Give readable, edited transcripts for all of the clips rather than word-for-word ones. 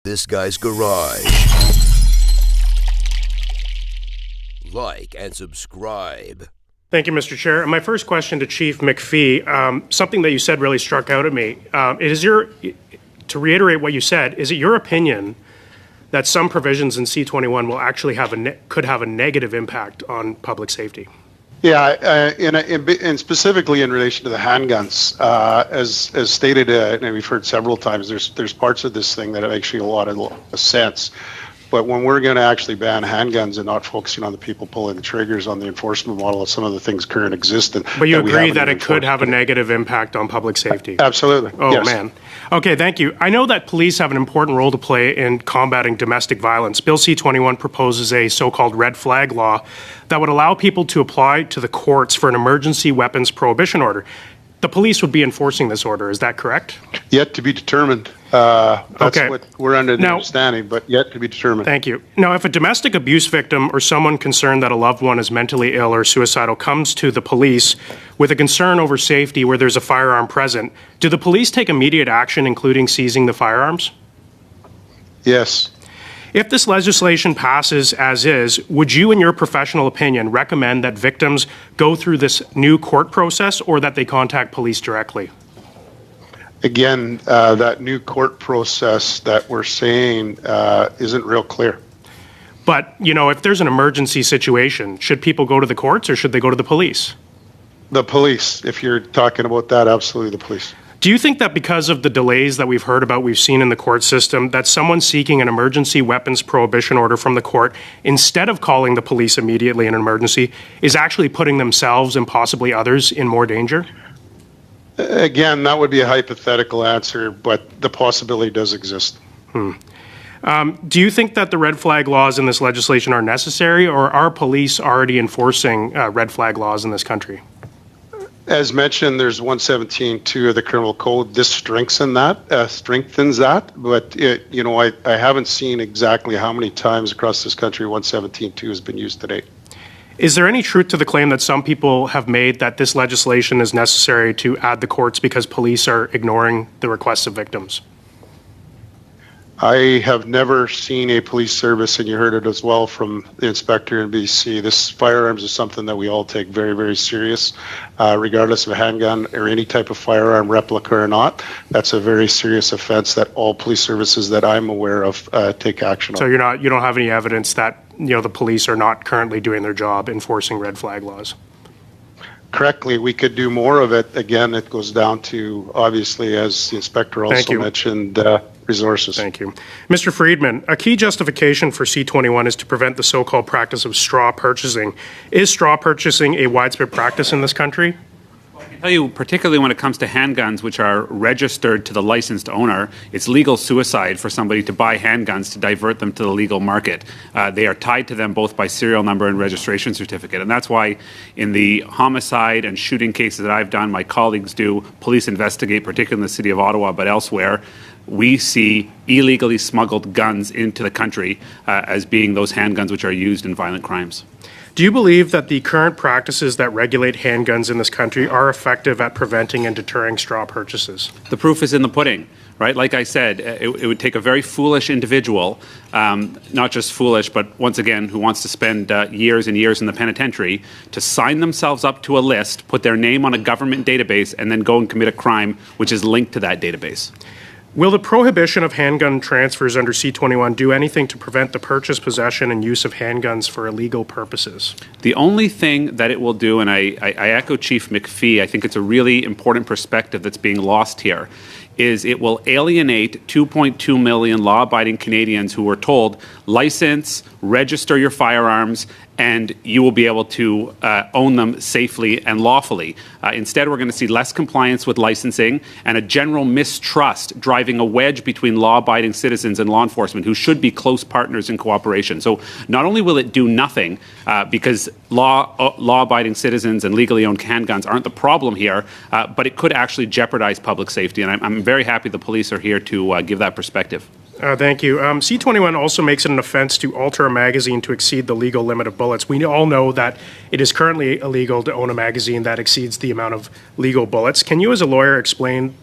this guy's garage. Like and subscribe. Thank you, Mr. Chair. My first question to Chief McPhee, something that you said really struck out at me. To reiterate what you said, is it your opinion that some provisions in C-21 will actually could have a negative impact on public safety? Yeah, and specifically in relation to the handguns, as stated, and we've heard several times, there's parts of this thing that have actually a lot of sense. But when we're going to actually ban handguns and not focusing on the people pulling the triggers on the enforcement model of some of the things current existent. But you agree that it could have a negative impact on public safety? Absolutely. Oh, yes. Man. Okay, thank you. I know that police have an important role to play in combating domestic violence. Bill C-21 proposes a so-called red flag law that would allow people to apply to the courts for an emergency weapons prohibition order. The police would be enforcing this order, is that correct? Yet to be determined. That's what we're under the understanding, but yet to be determined. Thank you. Now, if a domestic abuse victim or someone concerned that a loved one is mentally ill or suicidal comes to the police with a concern over safety where there's a firearm present, do the police take immediate action, including seizing the firearms? Yes. If this legislation passes as is, would you, in your professional opinion, recommend that victims go through this new court process or that they contact police directly? Again, that new court process that we're saying isn't real clear. But, if there's an emergency situation, should people go to the courts or should they go to the police? The police. If you're talking about that, absolutely the police. Do you think that because of the delays that we've seen in the court system, that someone seeking an emergency weapons prohibition order from the court, instead of calling the police immediately in an emergency, is actually putting themselves and possibly others in more danger? Again, that would be a hypothetical answer, but the possibility does exist. Do you think that the red flag laws in this legislation are necessary, or are police already enforcing red flag laws in this country? As mentioned, there's 117.2 of the Criminal Code. This strengthens that, but I haven't seen exactly how many times across this country 117.2 has been used to date. Is there any truth to the claim that some people have made that this legislation is necessary to add the courts because police are ignoring the requests of victims? I have never seen a police service, and you heard it as well from the inspector in BC. This firearms is something that we all take very, very serious, regardless of a handgun or any type of firearm, replica or not. That's a very serious offense that all police services that I'm aware of take action on. So you don't have any evidence that the police are not currently doing their job enforcing red flag laws? Correctly, we could do more of it. Again, it goes down to, obviously, as the inspector also mentioned, resources. Thank you. Mr. Friedman, a key justification for C-21 is to prevent the so-called practice of straw purchasing. Is straw purchasing a widespread practice in this country? I can tell you, particularly when it comes to handguns, which are registered to the licensed owner, it's legal suicide for somebody to buy handguns to divert them to the legal market. They are tied to them both by serial number and registration certificate. And that's why in the homicide and shooting cases that I've done, my colleagues do, police investigate, particularly in the city of Ottawa, but elsewhere, we see illegally smuggled guns into the country as being those handguns which are used in violent crimes. Do you believe that the current practices that regulate handguns in this country are effective at preventing and deterring straw purchases? The proof is in the pudding, right? Like I said, it would take a very foolish individual, not just foolish, but once again, who wants to spend years and years in the penitentiary, to sign themselves up to a list, put their name on a government database, and then go and commit a crime which is linked to that database. Will the prohibition of handgun transfers under C-21 do anything to prevent the purchase, possession, and use of handguns for illegal purposes? The only thing that it will do, and I echo Chief McPhee, I think it's a really important perspective that's being lost here, is it will alienate 2.2 million law-abiding Canadians who were told, license, register your firearms, and you will be able to own them safely and lawfully. Instead, we're going to see less compliance with licensing and a general mistrust driving a wedge between law-abiding citizens and law enforcement who should be close partners in cooperation. So not only will it do nothing because law-abiding citizens and legally owned handguns aren't the problem here, but it could actually jeopardize public safety. And I'm very happy the police are here to give that perspective. Thank you. C-21 also makes it an offense to alter a magazine to exceed the legal limit of bullets. We all know that it is currently illegal to own a magazine that exceeds the amount of legal bullets. Can you, as a lawyer, explain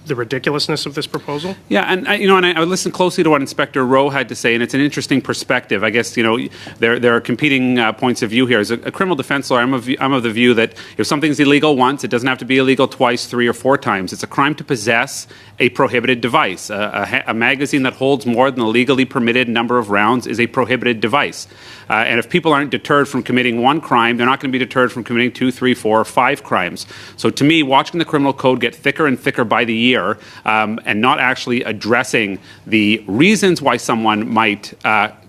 the ridiculousness of this proposal? Yeah, and I listened closely to what Inspector Rowe had to say, and it's an interesting perspective. I guess there are competing points of view here. As a criminal defense lawyer, I'm of the view that if something's illegal once, it doesn't have to be illegal twice, 3 or 4 times. It's a crime to possess a prohibited device. A magazine that holds more than the legally permitted number of rounds is a prohibited device. And if people aren't deterred from committing one crime, they're not going to be deterred from committing 2, 3, 4, or 5 crimes. So to me, watching the criminal code get thicker and thicker by the year, and not actually addressing the reasons why someone might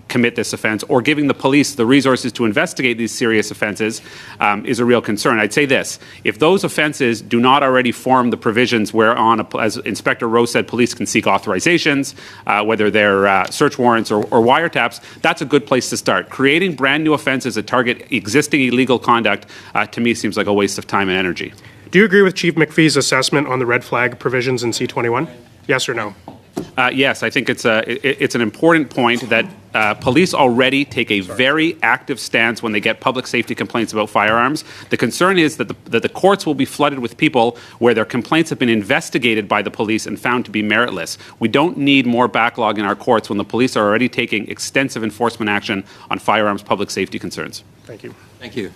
commit this offense or giving the police the resources to investigate these serious offenses is a real concern. I'd say this: if those offenses do not already form the provisions whereon, as Inspector Rowe said, police can seek authorizations, whether they're search warrants or wiretaps, that's a good place to start. Creating brand new offenses that target existing illegal conduct, to me, seems like a waste of time and energy. Do you agree with Chief McPhee's assessment on the red flag provisions in C-21? Yes or no? Yes, I think it's an important point that police already take a very active stance when they get public safety complaints about firearms. The concern is that the courts will be flooded with people where their complaints have been investigated by the police and found to be meritless. We don't need more backlog in our courts when the police are already taking extensive enforcement action on firearms public safety concerns. Thank you. Thank you.